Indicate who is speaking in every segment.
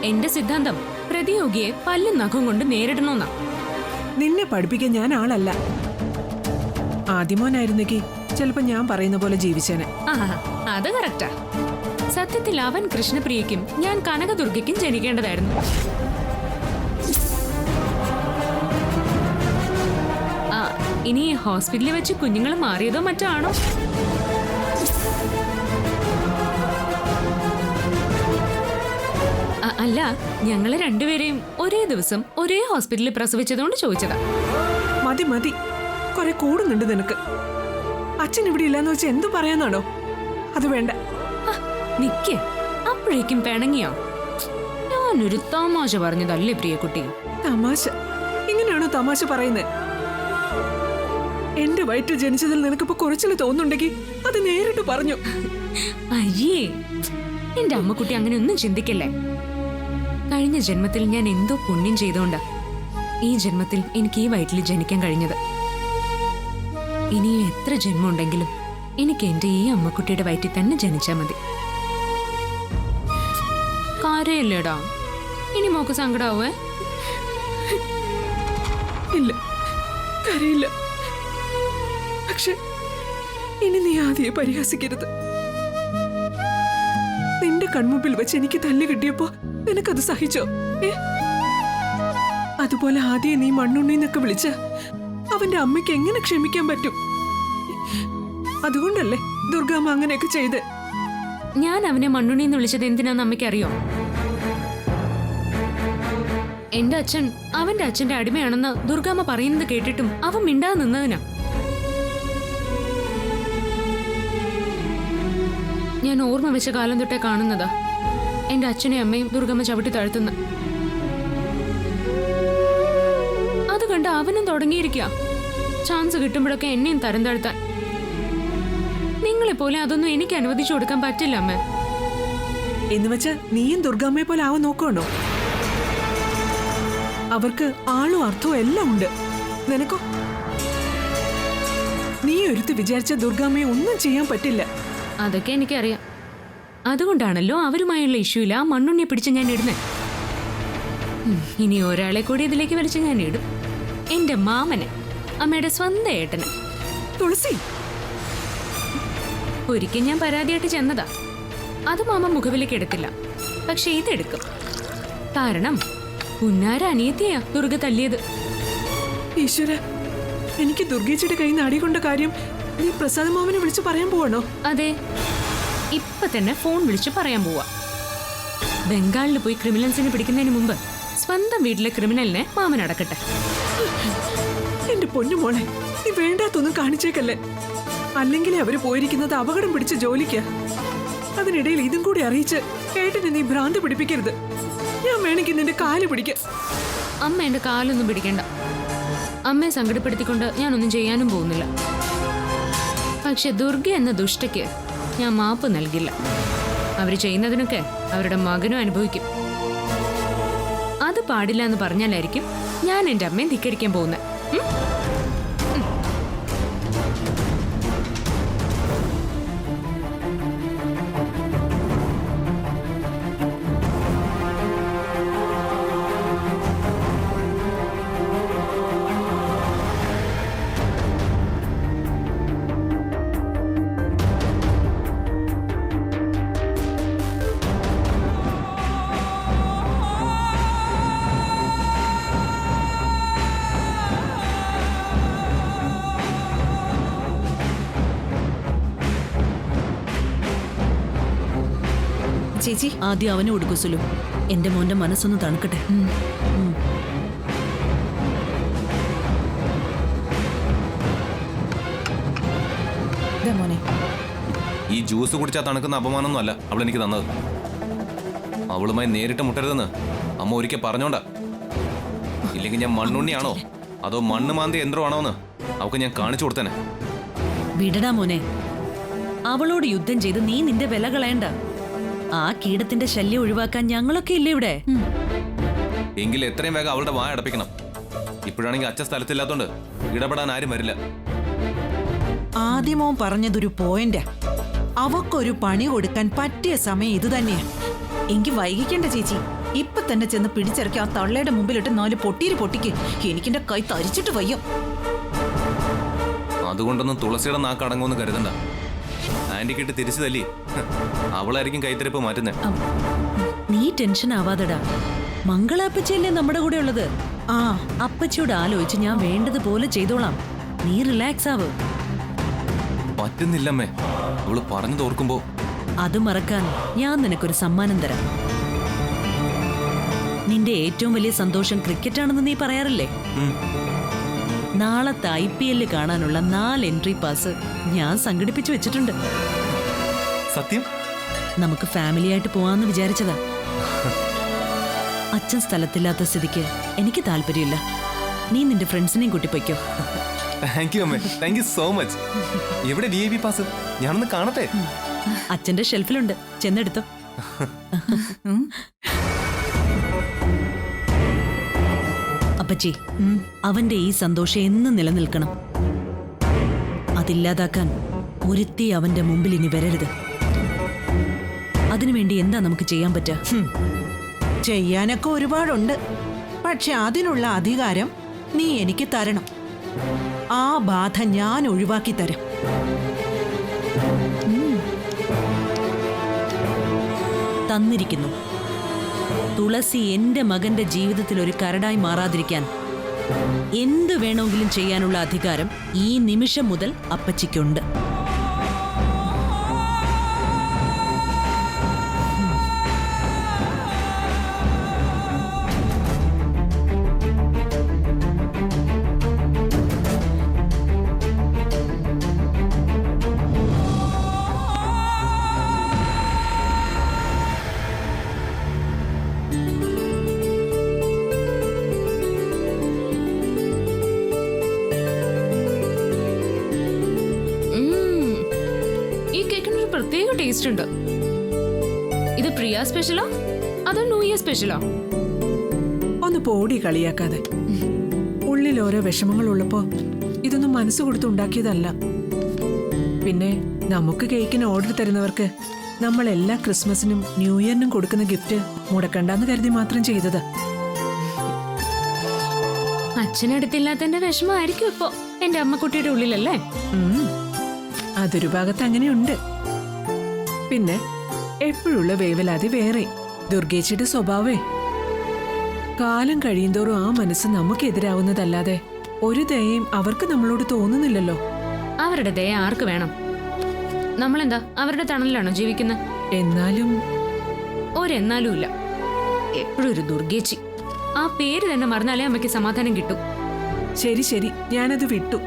Speaker 1: എന്റെ സിദ്ധാന്തം പ്രതിയോഗിയെ പല്ലും നഖവും കൊണ്ട് നേരിടണമെന്നാ.
Speaker 2: നിന്നെ പഠിപ്പിക്കാൻ ഞാൻ ആളല്ല. ആദ്യമോനായിരുന്നെങ്കിൽ ചിലപ്പോ ഞാൻ പറയുന്ന പോലെ ജീവിച്ചേനെ.
Speaker 1: അത് കറക്റ്റാ. സത്യത്തിൽ അവൻ കൃഷ്ണപ്രിയയ്ക്കും ഞാൻ കനകദുർഗയ്ക്കും ജനിക്കേണ്ടതായിരുന്നു. ഇനി ഹോസ്പിറ്റലിൽ വെച്ച് കുഞ്ഞുങ്ങൾ മാറിയതോ മറ്റോ ആണോ? അല്ല, ഞങ്ങളെ രണ്ടുപേരെയും ഒരേ ദിവസം ഒരേ ഹോസ്പിറ്റലിൽ പ്രസവിച്ചതുകൊണ്ട് ചോദിച്ചതാ.
Speaker 2: മതി മതി, കുറെ കൂടുന്നുണ്ട് നിനക്ക്. അച്ഛൻ ഇവിടെ ഇല്ലാന്ന് വെച്ചാൽ എന്തു പറയാനാണോ? അത് വേണ്ട.
Speaker 1: നിക്ക്, അപ്പോഴേക്കും പിണങ്ങിയോ? ഞാനൊരു തമാശ പറഞ്ഞതല്ലേ പ്രിയക്കുട്ടി.
Speaker 2: തമാശ? ഇങ്ങനെയാണോ തമാശ പറയുന്നത്? എന്റെ വയറ്റിൽ ജനിച്ചതിൽ നിനക്കിപ്പോ കുറച്ചില് തോന്നുന്നുണ്ടെങ്കിൽ അത് നേരിട്ട് പറഞ്ഞു.
Speaker 1: അയ്യേ, എന്റെ അമ്മക്കുട്ടി അങ്ങനെ ഒന്നും ചിന്തിക്കല്ലേ. കഴിഞ്ഞ ജന്മത്തിൽ ഞാൻ എന്തോ പുണ്യം ചെയ്തോണ്ടാ ഈ ജന്മത്തിൽ എനിക്ക് ഈ വയറ്റിൽ ജനിക്കാൻ കഴിഞ്ഞത്. ഇനിയും എത്ര ജന്മം ഉണ്ടെങ്കിലും എനിക്ക് എന്റെ ഈ അമ്മക്കുട്ടിയുടെ വയറ്റിൽ തന്നെ ജനിച്ചാ മതി. കാര്യല്ലേടാ, ഇനി മോക്ക് സങ്കടാവേ?
Speaker 2: ഇല്ല, കരയില്ല. പക്ഷെ ഇനി നീ ആദ്യയെ പരിഹസിക്കരുത്. നിന്റെ കൺമുമ്പിൽ വെച്ച് എനിക്ക് തല്ല് കിട്ടിയപ്പോ നിനക്കത് സഹിച്ചോ? അതുപോലെ ആദ്യം നീ മണ്ണുണ്ണിന്നൊക്കെ വിളിച്ച അവന്റെ അമ്മയ്ക്ക് എങ്ങനെ ക്ഷമിക്കാൻ പറ്റും? അതുകൊണ്ടല്ലേ ദുർഗാമ്മ അങ്ങനെയൊക്കെ ചെയ്ത്.
Speaker 1: ഞാൻ അവനെ മണ്ണുണ്ണിന്ന് വിളിച്ചത് എന്തിനാന്ന് അമ്മയ്ക്ക് അറിയോ? എന്റെ അച്ഛൻ അവന്റെ അച്ഛന്റെ അടിമയാണെന്ന് ദുർഗാമ്മ പറയുന്നത് കേട്ടിട്ടും അവൻ മിണ്ടാതെ നിന്നതിനാ. ഞാൻ ഓർമ്മ വെച്ച കാലം തൊട്ടേ കാണുന്നതാ എന്റെ അച്ഛനെയും അമ്മയും ദുർഗമ്മ ചവിട്ടി താഴ്ത്തുന്ന. അത് കണ്ട് അവനും തുടങ്ങിയിരിക്കുക ചാൻസ് കിട്ടുമ്പോഴൊക്കെ എന്നെയും തരം താഴ്ത്താൻ. നിങ്ങളെപ്പോലെ അതൊന്നും എനിക്ക് അനുവദിച്ചു കൊടുക്കാൻ പറ്റില്ല അമ്മ.
Speaker 2: എന്ന് വെച്ചാ നീയും ദുർഗാമ്മയെ പോലെ ആവാൻ നോക്കണോ? അവർക്ക് ആളും അർത്ഥവും എല്ലാം ഉണ്ട്. നിനക്കോ? നീ ഒരുത്ത് വിചാരിച്ച ദുർഗാമ്മയെ ഒന്നും ചെയ്യാൻ പറ്റില്ല.
Speaker 1: അതൊക്കെ എനിക്കറിയാം. അതുകൊണ്ടാണല്ലോ അവരുമായുള്ള ഇഷ്യൂല ആ മണ്ണുണ്ണിയെ പിടിച്ച് ഞാൻ ഇടുന്നേ. ഇനി ഒരാളെ കൂടി ഇതിലേക്ക് വലിച്ച് ഞാൻ ഇടും. എന്റെ മാമനെ, അമ്മയുടെ സ്വന്തം ഏട്ടനെ.
Speaker 2: തുളസി,
Speaker 1: ഒരിക്കൽ ഞാൻ പരാതിയായിട്ട് ചെന്നതാ. അത് മാമ മുഖവിലേക്ക് എടുത്തില്ല. പക്ഷെ ഇതെടുക്കും. കാരണം പുന്നാര അനിയത്തിയാ ദുർഗ തല്ലിയത്.
Speaker 2: ഈശ്വര, എനിക്ക് ദുർഗേച്ചിയുടെ കയ്യിൽ നിന്ന് അടികൊണ്ട കാര്യം നീ പ്രസാദ മാമനെ വിളിച്ച് പറയാൻ പോവാണോ?
Speaker 1: അതെ, ഇപ്പൊ തന്നെ ഫോൺ വിളിച്ച് പറയാൻ പോവാ. ബംഗാളിൽ പോയി ക്രിമിനൽസിനെ പിടിക്കുന്നതിന് മുമ്പ് സ്വന്തം വീട്ടിലെ ക്രിമിനലിനെ മാമൻ അടക്കട്ടെ.
Speaker 2: എന്റെ പൊന്നു മോളെ, നീ വേണ്ടാത്തൊന്നും കാണിച്ചേക്കല്ലേ. അല്ലെങ്കിലേ അവര് പോയിരിക്കുന്നത് അപകടം പിടിച്ച ജോലിക്കാ. അതിനിടയിൽ ഇതും കൂടി അറിയിച്ച് ഏട്ടനെ നീ ഭ്രാന്ത് പിടിപ്പിക്കരുത്. ഞാൻ വേണമെങ്കിൽ നിന്റെ കാല് പിടിക്കാം.
Speaker 1: അമ്മ എന്റെ കാലൊന്നും പിടിക്കണ്ട. അമ്മയെ സങ്കടപ്പെടുത്തിക്കൊണ്ട് ഞാനൊന്നും ചെയ്യാനും പോകുന്നില്ല. പക്ഷെ ദുർഗ എന്ന ദുഷ്ടയ്ക്ക് ഞാൻ മാപ്പ് നൽകില്ല. അവര് ചെയ്യുന്നതിനൊക്കെ അവരുടെ മകനും അനുഭവിക്കും. അത് പാടില്ല എന്ന് പറഞ്ഞാലായിരിക്കും ഞാൻ എന്റെ അമ്മയെ ധിക്കരിക്കാൻ പോകുന്നത്.
Speaker 3: ചേച്ചി, ആദ്യം അവനെ കൊടുക്കൂ സുലു. എന്റെ മോന്റെ മനസ്സൊന്ന് തണുക്കട്ടെ. മോനെ,
Speaker 4: ഈ ജ്യൂസ് കുടിച്ചാൽ തണുക്കുന്ന അപമാനമൊന്നും അല്ല അവൾ എനിക്ക് തന്നത്. അവളുമായി നേരിട്ട് മുട്ടരുതെന്ന് അമ്മ ഒരിക്കൽ പറഞ്ഞോണ്ടാ. ഇല്ലെങ്കിൽ ഞാൻ മണ്ണുണ്ണിയാണോ അതോ മണ്ണ് മാന്തി യന്ത്രമാണോ എന്ന് അവൾക്ക് ഞാൻ കാണിച്ചു കൊടുത്തേനെ.
Speaker 3: വിടടാ മോനെ, അവളോട് യുദ്ധം ചെയ്ത് നീ നിന്റെ വില കളയണ്ട. ആ കീടത്തിന്റെ ശല്യം ഒഴിവാക്കാൻ ഞങ്ങളൊക്കെ ഇല്ലേ ഇവിടെ.
Speaker 4: എങ്കിൽ എത്രയും വേഗം അവളുടെ വായ അടപ്പിക്കണം. ഇപ്പോഴാണെങ്കിൽ അച്ഛൻ സ്ഥലത്തില്ലാത്തോണ്ട് ഇടപെടാൻ ആരും വരില്ല.
Speaker 5: ആദ്യമോ പറഞ്ഞതൊരു പോയിന്റ്. അവക്കൊരു പണി കൊടുക്കാൻ പറ്റിയ സമയം ഇത് തന്നെയാ. എങ്കിൽ വൈകിക്കണ്ട ചേച്ചി, ഇപ്പൊ തന്നെ ചെന്ന് പിടിച്ചിറക്കി ആ തള്ളയുടെ മുമ്പിലിട്ട് 4 പൊട്ടീര് പൊട്ടിക്ക്. എനിക്കെന്റെ കൈ തരിച്ചിട്ട് വയ്യ.
Speaker 4: അതുകൊണ്ടൊന്നും തുളസിയുടെ നാക്കടങ്ങുമെന്ന് കരുതണ്ട. ആന്റിക്കിട്ട് തിരിച്ചു തല്ലി അവളായിരിക്കും കൈത്തരിപ്പ് മാറ്റുന്നേ.
Speaker 3: നീ ടെൻഷൻ ആവാതെടാ. മംഗളാപ്പച്ചിയല്ലേ നമ്മുടെ കൂടെ ഉള്ളത്.
Speaker 5: ആ
Speaker 3: അപ്പച്ചിയോട് ആലോചിച്ച് ഞാൻ വേണ്ടതുപോലെ ചെയ്തോളാം. നീ റിലാക്സ് ആവ്.
Speaker 4: പറ്റുന്നില്ലമ്മേ. അവള് പറഞ്ഞത് ഓർക്കുമ്പോ
Speaker 3: അത് മറക്കാൻ ഞാൻ നിനക്കൊരു സമ്മാനം തരാം. നിന്റെ ഏറ്റവും വലിയ സന്തോഷം ക്രിക്കറ്റാണെന്ന് നീ പറയാറില്ലേ? നാളത്തെ IPL കാണാനുള്ള 4 എൻട്രി പാസ് ഞാൻ സംഘടിപ്പിച്ചു വെച്ചിട്ടുണ്ട്.
Speaker 4: സത്യം?
Speaker 3: നമുക്ക് ഫാമിലി ആയിട്ട് പോവാന്ന് വിചാരിച്ചതാ. അച്ഛൻ സ്ഥലത്തില്ലാത്ത സ്ഥിതിക്ക് എനിക്ക് താല്പര്യമില്ല. നീ നിന്റെ ഫ്രണ്ട്സിനെയും കൂട്ടിപ്പോയിക്കോ.
Speaker 4: താങ്ക് യു അമ്മേ. Thank you so much. എവിടെ VIP പാസ്? ഞാനൊന്ന് കാണട്ടെ.
Speaker 3: അച്ഛന്റെ ഷെൽഫിലുണ്ട്, ചെന്നെടുത്തോ. അപ്പച്ചി, അവന്റെ ഈ സന്തോഷം എന്നും നിലനിൽക്കണം. അതില്ലാതാക്കാൻ ഒരുത്തി അവന്റെ മുമ്പിൽ ഇനി വരരുത്. അതിനുവേണ്ടി എന്താ നമുക്ക് ചെയ്യാൻ പറ്റുക?
Speaker 5: ചെയ്യാനൊക്കെ ഒരുപാടുണ്ട്. പക്ഷെ അതിനുള്ള അധികാരം നീ എനിക്ക് തരണം. ആ ബാധ ഞാൻ ഒഴിവാക്കി തരാം.
Speaker 3: തന്നിരിക്കുന്നു. തുളസി എന്റെ മകന്റെ ജീവിതത്തിൽ ഒരു കരടായി മാറാതിരിക്കാൻ എന്ത് വേണമെങ്കിലും ചെയ്യാനുള്ള അധികാരം ഈ നിമിഷം മുതൽ അപ്പച്ചിക്കുണ്ട്.
Speaker 1: പ്രത്യേക ടേസ്റ്റ് ഉണ്ട്. ഇത് പ്രിയ സ്പെഷ്യലോ അതോ ന്യൂ ഇയർ സ്പെഷ്യലോ?
Speaker 2: ഒന്ന് പോടി കളിയാക്കാതെ. ഉള്ളിൽ ഓരോ വിഷമങ്ങൾ ഉള്ളപ്പോ ഇതൊന്നും മനസ്സ് കൊടുത്ത് ഉണ്ടാക്കിയതല്ല. പിന്നെ നമുക്ക് കേക്കിന് ഓർഡർ തരുന്നവർക്ക് നമ്മൾ എല്ലാ ക്രിസ്മസിനും ന്യൂ ഇയറിനും കൊടുക്കുന്ന ഗിഫ്റ്റ് മുടക്കണ്ടെന്ന് കരുതി മാത്രം ചെയ്തത്.
Speaker 1: അച്ഛനടുത്തില്ലാത്തതിന്റെ വിഷമമായിരിക്കും ഇപ്പോ എന്റെ അമ്മക്കുട്ടിയുടെ ഉള്ളിലല്ലേ?
Speaker 2: അതൊരു ഭാഗത്ത് അങ്ങനെയുണ്ട്. പിന്നെ എപ്പോഴുള്ള വേവലാതി വേറെ. ദുർഗേച്ചിയുടെ സ്വഭാവേ കാലം കഴിയുന്തോറും ആ മനസ്സ് നമുക്കെതിരാവുന്നതല്ലാതെ ഒരു ദയയും അവർക്ക് നമ്മളോട് തോന്നുന്നില്ലല്ലോ.
Speaker 1: അവരുടെ ദയ ആർക്ക് വേണം? നമ്മളെന്താ അവരുടെ തണലിലാണോ ജീവിക്കുന്നത്?
Speaker 2: എന്നാലും
Speaker 1: ഒരെന്നാലും ഇല്ല. എപ്പോഴും ഒരു ദുർഗേച്ചി. ആ പേര് തന്നെ മറന്നാലേ അമ്മയ്ക്ക് സമാധാനം കിട്ടും.
Speaker 2: ശരി ശരി, ഞാനത് വിട്ടു.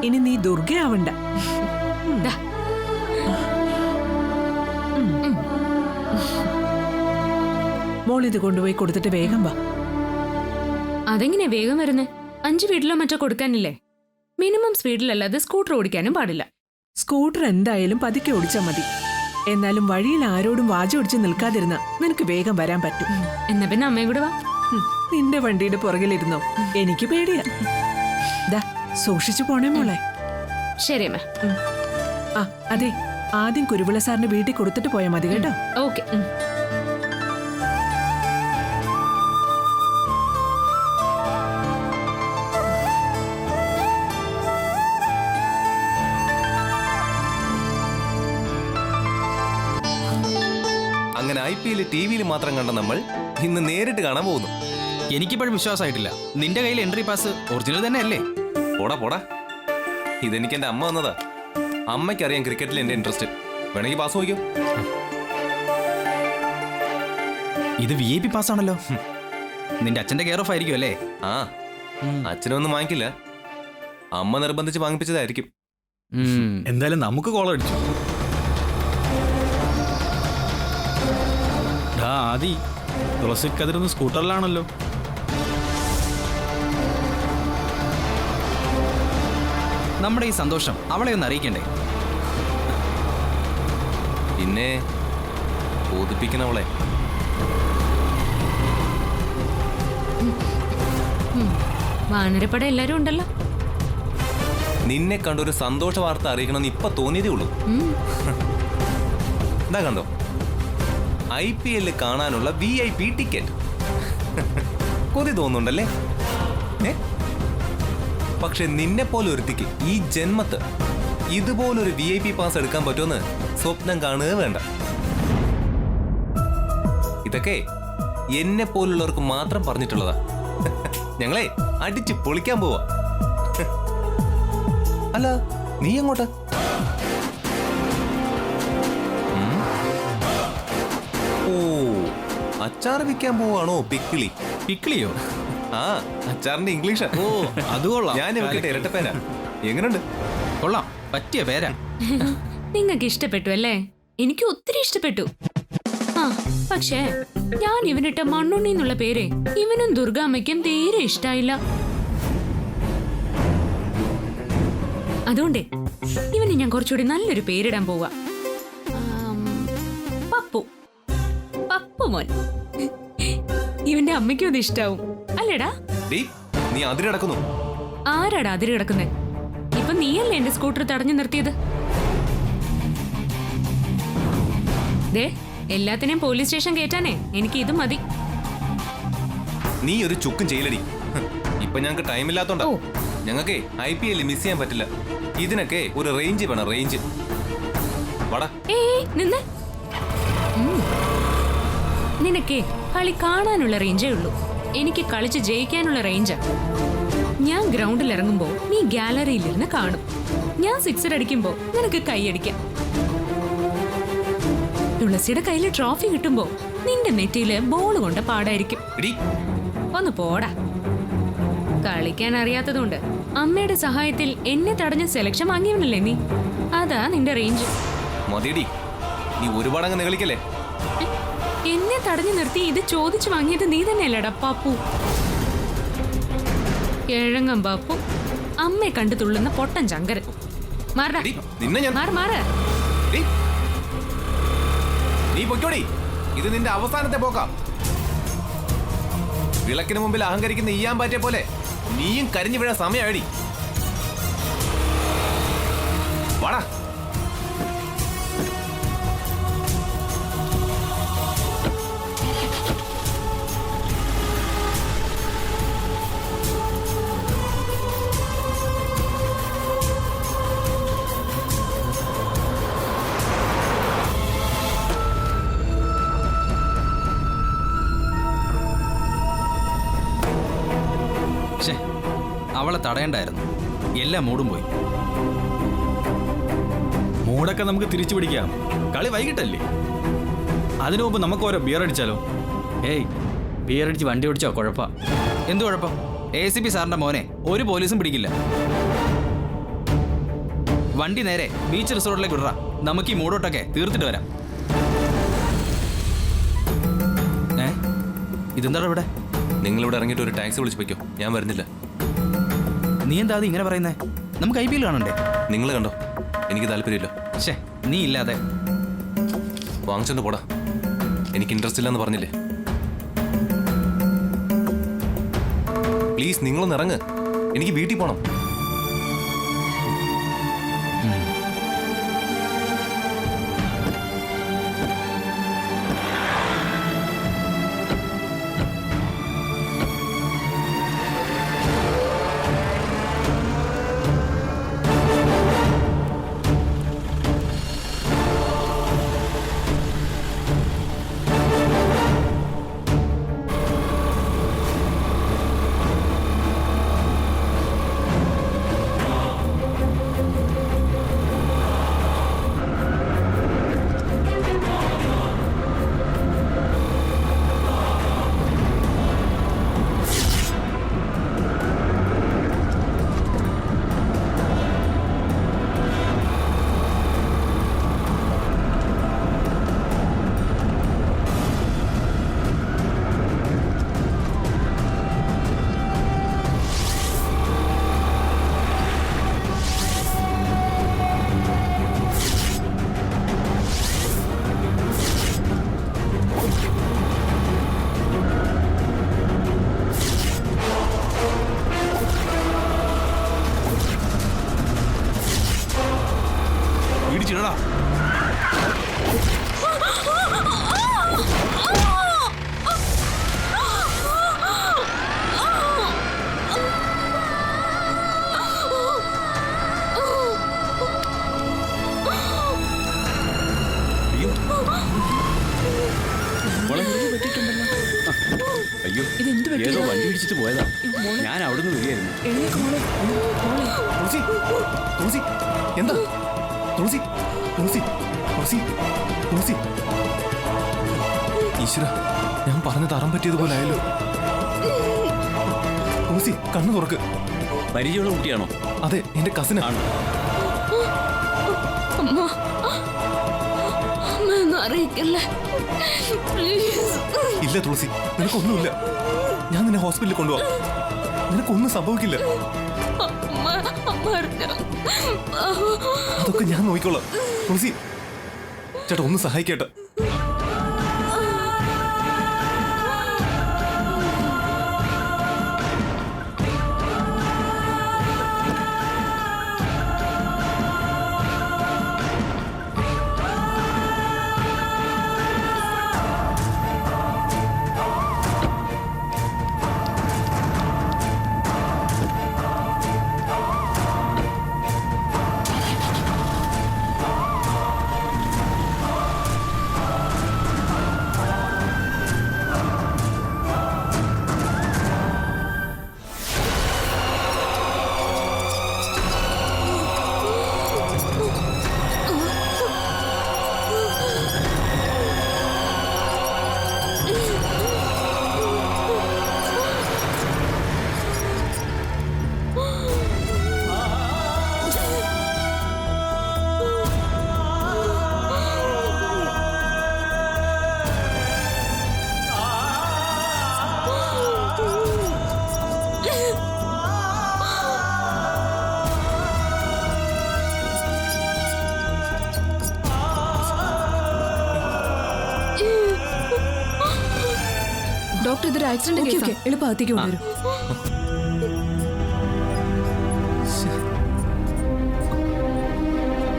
Speaker 2: ഇനി നീ ദുർഗയാവണ്ട. മോളിത് കൊണ്ടുപോയി കൊടുത്തിട്ട് വേഗം വാ.
Speaker 1: അതെങ്ങനെ വേഗം വരുന്നേ? 5 വീട്ടിലോ മറ്റോ കൊടുക്കാനില്ലേ? മിനിമം സ്പീഡിലല്ലാതെ സ്കൂട്ടർ ഓടിക്കാനും പാടില്ല.
Speaker 2: സ്കൂട്ടർ എന്തായാലും പതുക്കെ ഓടിച്ചാൽ മതി. എന്നാലും വഴിയിൽ ആരോടും വാചോടിച്ച് നിൽക്കാതിരുന്ന നിനക്ക് വേഗം വരാൻ പറ്റും.
Speaker 1: എന്നാ പിന്നെ അമ്മയും കൂടെ വാ.
Speaker 2: നിന്റെ വണ്ടിയുടെ പുറകിലിരുന്നോ? എനിക്ക് പേടിയാ. ദാ സൂക്ഷിച്ചു പോണേ മോളെ.
Speaker 1: ശരി അമ്മ.
Speaker 2: ആ അതെ, ആദ്യം കുരുവിള സാറിന്റെ വീട്ടിൽ കൊടുത്തിട്ട് പോയാൽ മതി കേട്ടോ.
Speaker 1: ഓക്കെ.
Speaker 4: അങ്ങനെ IPL TV മാത്രം കണ്ട നമ്മൾ ഇന്ന് നേരിട്ട് കാണാൻ പോകുന്നു.
Speaker 6: എനിക്കിപ്പോഴും വിശ്വാസമായിട്ടില്ല. നിന്റെ കയ്യിൽ എൻട്രി പാസ് ഒറിജിനൽ തന്നെ അല്ലേ?
Speaker 4: പോടാ പോടാ, ഇതെനിക്ക് എന്റെ അമ്മ വന്നതാ. അമ്മയ്ക്കറിയാം ക്രിക്കറ്റിൽ എന്റെ ഇൻട്രസ്റ്റ്. വേണമെങ്കിൽ പാസ് നോക്കിയോ.
Speaker 6: ഇത് VIP പാസ് ആണല്ലോ. നിന്റെ അച്ഛന്റെ കെയർ ഓഫ് ആയിരിക്കും അല്ലേ?
Speaker 4: ആ, അച്ഛനൊന്നും വാങ്ങിക്കില്ല. അമ്മ നിർബന്ധിച്ച് വാങ്ങിപ്പിച്ചതായിരിക്കും.
Speaker 6: എന്തായാലും നമുക്ക് കോൾ അടിച്ചു. ആദി, തുളസി കതിരുന്ന് സ്കൂട്ടറിലാണല്ലോ. നമ്മുടെ ഈ സന്തോഷം അവളെ ഒന്ന് അറിയിക്കണ്ടേ?
Speaker 4: പിന്നെ ബോധിപ്പിക്കണവളെ.
Speaker 1: വാനരപ്പട എല്ലാരും ഉണ്ടല്ലോ.
Speaker 4: നിന്നെ കണ്ടൊരു സന്തോഷ വാർത്ത അറിയിക്കണമെന്ന് ഇപ്പൊ തോന്നിയതേ ഉള്ളൂ. എന്താ കണ്ടോ, IPL കാണാനുള്ള VIP ടിക്കറ്റ്. കൊതി തോന്നുന്നുണ്ടല്ലേ? പക്ഷെ നിന്നെ പോലെ ഒരുത്തിക്ക് ഈ ജന്മത്ത് ഇതുപോലൊരു VIP പാസ് എടുക്കാൻ പറ്റുമെന്ന് സ്വപ്നം കാണുക വേണ്ട. ഇതൊക്കെ എന്നെ പോലുള്ളവർക്ക് മാത്രം പറഞ്ഞിട്ടുള്ളതാ. ഞങ്ങളെ അടിച്ച് പൊളിക്കാൻ പോവാ. അല്ല, നീ എങ്ങോട്ട്? ഓ, അച്ചാർ വിൽക്കാൻ പോവാണോ? പിക്കിളി.
Speaker 6: പിക്കിളിയോ?
Speaker 4: ആ, അച്ചാറിന്റെ ഇംഗ്ലീഷ്.
Speaker 6: ഓ, അത് കൊള്ളാം.
Speaker 4: ഞാൻ ഇവക്കിട്ട് ഇരട്ടപ്പേരാ. എങ്ങനെയുണ്ട്?
Speaker 6: കൊള്ളാം, പറ്റിയ പേരാ.
Speaker 1: നിങ്ങൾക്ക് ഇഷ്ടപ്പെട്ടു അല്ലേ? എനിക്ക് ഒത്തിരി ഇഷ്ടപ്പെട്ടു. ആ, പക്ഷേ ഞാൻ ഇവനിട്ട മണ്ണുണ്ണി എന്നുള്ള പേര് ഇവനും ദുർഗാമ്മയ്ക്കും തീരെ ഇഷ്ടായില്ല. അതുകൊണ്ടേ ഇവന് ഞാൻ കുറച്ചുകൂടി നല്ലൊരു പേരിടാൻ പോവാ. പപ്പു. പപ്പു മോൻ. ഇവന്റെ അമ്മയ്ക്കും അത് ഇഷ്ടാവും അല്ലേടാ?
Speaker 4: നീ അതിര് കിടക്കുന്നു.
Speaker 1: ആരാടാ അതിര് കിടക്കുന്നേ? ഇപ്പൊ നീയല്ലേ എന്റെ സ്കൂട്ടർ തടഞ്ഞു നിർത്തിയത്? ദേ, എല്ലാത്തിനെയും പോലീസ് സ്റ്റേഷൻ കയറ്റാനേ എനിക്ക് ഇത് മതി.
Speaker 4: നീ ഒരു ചുക്കും ചെയ്യലടി. ഇപ്പൊ ഞങ്ങൾക്ക് ടൈം ഇല്ലാത്തോണ്ടാ. ഞങ്ങൾക്ക് IPL മിസ് ചെയ്യാൻ പറ്റില്ല. ഇതിനൊക്കെ ഒരു റേഞ്ച് വേണം, റേഞ്ച്. വാടാ.
Speaker 1: നിന്ന്. നിനക്കേ കളി കാണാനുള്ള റേഞ്ചേ ഉള്ളൂ. എനിക്ക് കളിച്ച് ജയിക്കാനുള്ള റേഞ്ചാ. ഞാൻ ഗ്രൗണ്ടിൽ ഇറങ്ങുമ്പോ നീ ഗാലറിയിലിരുന്ന് കാണും. ഞാൻ സിക്സർ അടിക്കുമ്പോ നിനക്ക് കൈയടിക്കാം. തുളസിയുടെ കയ്യില് ട്രോഫി കിട്ടുമ്പോ നിന്റെ നെറ്റിയില് ബോൾ കൊണ്ട് പാടായിരിക്കും. ഒന്ന് പോടാ. കളിക്കാൻ അറിയാത്തതുകൊണ്ട് അമ്മയുടെ സഹായത്തിൽ എന്നെ തടഞ്ഞ സെലക്ഷൻ വാങ്ങിയവനല്ലേ നീ? അതാ നിന്റെ റേഞ്ച്.
Speaker 4: മതിയടി, നീ ഒരുപാട് അങ്ങ് നികളിക്കല്ലേ.
Speaker 1: എന്നെ തടഞ്ഞു നിർത്തി ഇത് ചോദിച്ചു വാങ്ങിയത് നീ തന്നെയല്ലടാ പാപ്പു. കിഴങ്ങം പാപ്പു, അമ്മയെ കണ്ടു തുള്ളുന്ന പൊട്ടൻ ചങ്കരൻ. മാറടാ.
Speaker 4: നിന്നെ ഞാൻ
Speaker 1: മാറ്.
Speaker 4: നീ പൊയ്ക്കോടി. ഇത് നിന്റെ അവസാനത്തെ പോക്കാം. വിളക്കിന് മുമ്പിൽ അഹങ്കരിക്കുന്ന ഈയാൻ പാറ്റിയ പോലെ നീയും കരിഞ്ഞു വീഴാൻ സമയമാടി. വാടാ.
Speaker 6: അവളെ തടയണ്ടായിരുന്നു. എല്ലാം മൂടും പോയി. മൂടൊക്കെ നമുക്ക് തിരിച്ചു പിടിക്കാം. കളി വൈകിട്ടല്ലേ? അതിനു മുമ്പ് നമുക്ക് ഓരോ ബിയർ അടിച്ചാലോ? ഏയ്, ബിയർ അടിച്ച് വണ്ടി ഓടിച്ചോ? കുഴപ്പം. എന്ത് കുഴപ്പം? ACP സാറിന്റെ മോനെ ഒരു പോലീസും പിടിക്കില്ല. വണ്ടി നേരെ ബീച്ച് റിസോർട്ടിലേക്ക് വിടറാ. നമുക്ക് ഈ മൂടോട്ടൊക്കെ തീർത്തിട്ട് വരാം. ഇതെന്താ ഇവിടെ?
Speaker 4: നിങ്ങളിവിടെ ഇറങ്ങിയിട്ട് ഒരു ടാക്സി വിളിച്ചു പോയിക്കോ. ഞാൻ വരുന്നില്ല.
Speaker 6: നീ എന്താ അത് ഇങ്ങനെ പറയുന്നേ? നമുക്ക് IPL കാണണ്ടേ?
Speaker 4: നിങ്ങൾ കണ്ടോ, എനിക്ക് താല്പര്യമില്ല.
Speaker 6: ശേ, നീ ഇല്ലാതെ.
Speaker 4: വാങ്ങിച്ചോണ്ട് പോടാ. എനിക്ക് ഇൻട്രസ്റ്റ് ഇല്ലെന്ന് പറഞ്ഞില്ലേ? പ്ലീസ്, നിങ്ങളൊന്ന് ഇറങ്ങ്. എനിക്ക് വീട്ടിൽ പോണം.
Speaker 2: പറ്റിയിട്ടുണ്ടല്ലോ.
Speaker 6: അയ്യോ
Speaker 2: ഇതെന്ത് പറ്റി?
Speaker 6: ഏതോ വണ്ടി ഇടിച്ചിട്ട് പോയതാ. ഞാൻ അവിടുന്ന് വരികയായിരുന്നു.
Speaker 2: എഴുന്നേക്ക് മോളെ. മോളെ.
Speaker 4: തുളസി തുളസി എന്താ തുളസി തുളസി തുളസി തുളസി ഈശ്വര, ഞാൻ പറഞ്ഞത് അറം പറ്റിയതുപോലെ ആയല്ലോ. തുളസി കണ്ണു തുറക്ക്.
Speaker 6: പരിചയമുള്ള കുട്ടിയാണോ?
Speaker 4: അതെ, എന്റെ കസിനാണ്.
Speaker 1: അമ്മ അമ്മയൊന്നും അറിയിക്കല്ലേ പ്ലീസ്.
Speaker 4: ഇല്ല തുളസി, നിനക്കൊന്നുമില്ല. ഞാൻ നിന്നെ ഹോസ്പിറ്റലിൽ കൊണ്ടുപോവാം. നിനക്കൊന്നും സംഭവിക്കില്ല.
Speaker 1: അമ്മ അമ്മ അറിഞ്ഞോ?
Speaker 4: അതൊക്കെ ഞാൻ നോക്കിക്കോളാം. തുളസി ചേട്ടാ, ഒന്ന് സഹായിക്കേട്ടാ.
Speaker 1: ഡോക്ടർ, ഇതൊരു ആക്സിഡന്റ് കേസാ.
Speaker 2: എളുപ്പത്തേക്ക് കൊണ്ടുവരും.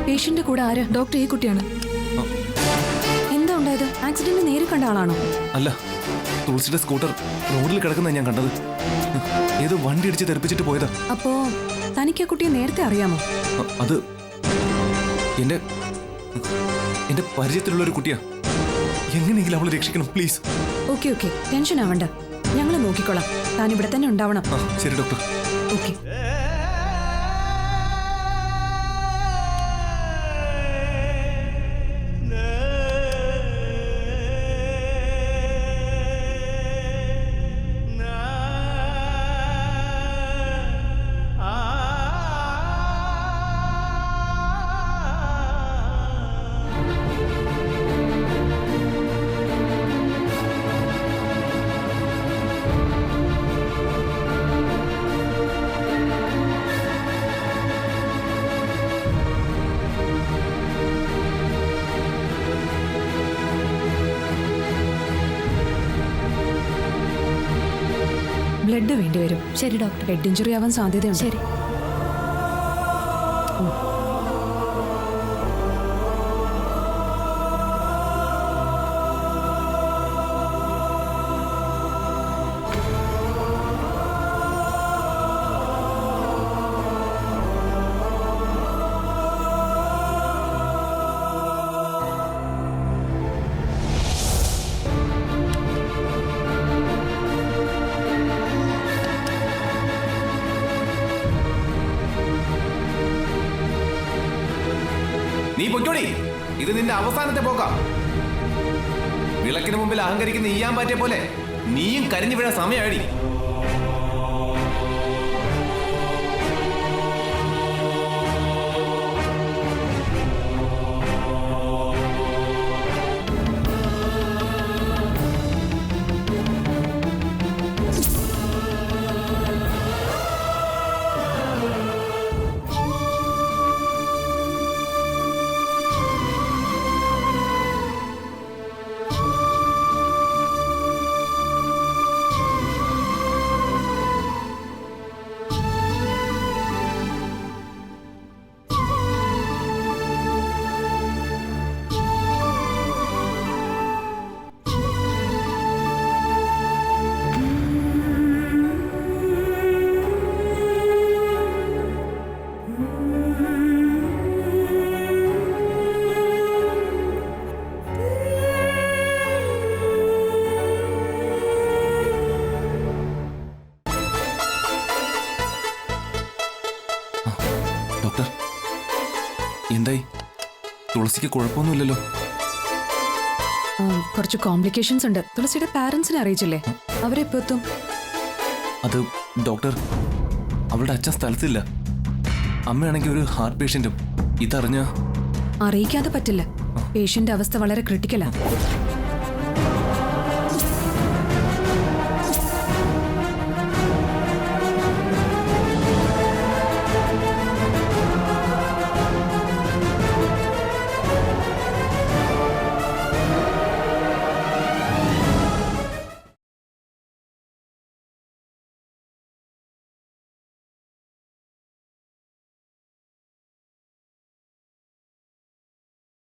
Speaker 2: പേഷ്യന്റ് കൂടെ ആര്? ഡോക്ടർ, ഈ കുട്ടിയാണ്. എന്താ ഉണ്ടായത്? ആക്സിഡന്റ് നേരിൽ കണ്ട ആളാണോ?
Speaker 4: അല്ല, തുളസിയുടെ സ്കൂട്ടർ റോഡിൽ കിടക്കുന്ന ഞാൻ കണ്ടത്. ഏതോ വണ്ടി ഇടിച്ച് തെറിപ്പിച്ചിട്ട് പോയതാ.
Speaker 2: അപ്പോ തനിക്ക് ആ കുട്ടിയെ നേരത്തെ അറിയാമോ?
Speaker 4: അത് എന്റെ എന്റെ പരിചയത്തിലുള്ള ഒരു കുട്ടിയാ. എങ്ങനെയെങ്കിലും അവളെ രക്ഷിക്കണം പ്ലീസ്.
Speaker 2: ഓക്കെ ഓക്കെ, ടെൻഷൻ ആവണ്ട, ഞങ്ങൾ നോക്കിക്കോളാം. താൻ ഇവിടെ തന്നെ ഉണ്ടാവണം.
Speaker 4: ശരി ഡോക്ടർ.
Speaker 2: ഓക്കെ. ബ്ലഡ് വേണ്ടിവരും.
Speaker 1: ശരി ഡോക്ടർ.
Speaker 2: ഹെഡ് ഇഞ്ചുറി ആവാൻ സാധ്യതയുണ്ട്.
Speaker 1: ശരി.
Speaker 4: നീ പൊയ്ക്കോടി, ഇത് നിന്റെ അവസാനത്തെ പോക്കാം. വിളക്കിന് മുമ്പിൽ അഹങ്കരിക്കുന്ന ഈയാൻ പറ്റിയ പോലെ നീയും കരിഞ്ഞു വീഴാൻ സമയമാടി. എന്തായി? തുളസിക്ക് കുഴപ്പമൊന്നുമില്ലല്ലോ?
Speaker 7: കുറച്ച് കോംപ്ലിക്കേഷൻസ് ഉണ്ട്. തുളസിയുടെ പാരന്റ്സിനെ അറിയിച്ചില്ലേ? അവരെപ്പോ എത്തും?
Speaker 4: അത് ഡോക്ടർ, അവളുടെ അച്ഛൻ സ്ഥലത്തില്ല. അമ്മയാണെങ്കിൽ ഒരു ഹാർട്ട് പേഷ്യന്റും. ഇതറിഞ്ഞ
Speaker 7: അറിയിക്കാതെ പറ്റില്ല. പേഷ്യന്റ് അവസ്ഥ വളരെ ക്രിട്ടിക്കലാ.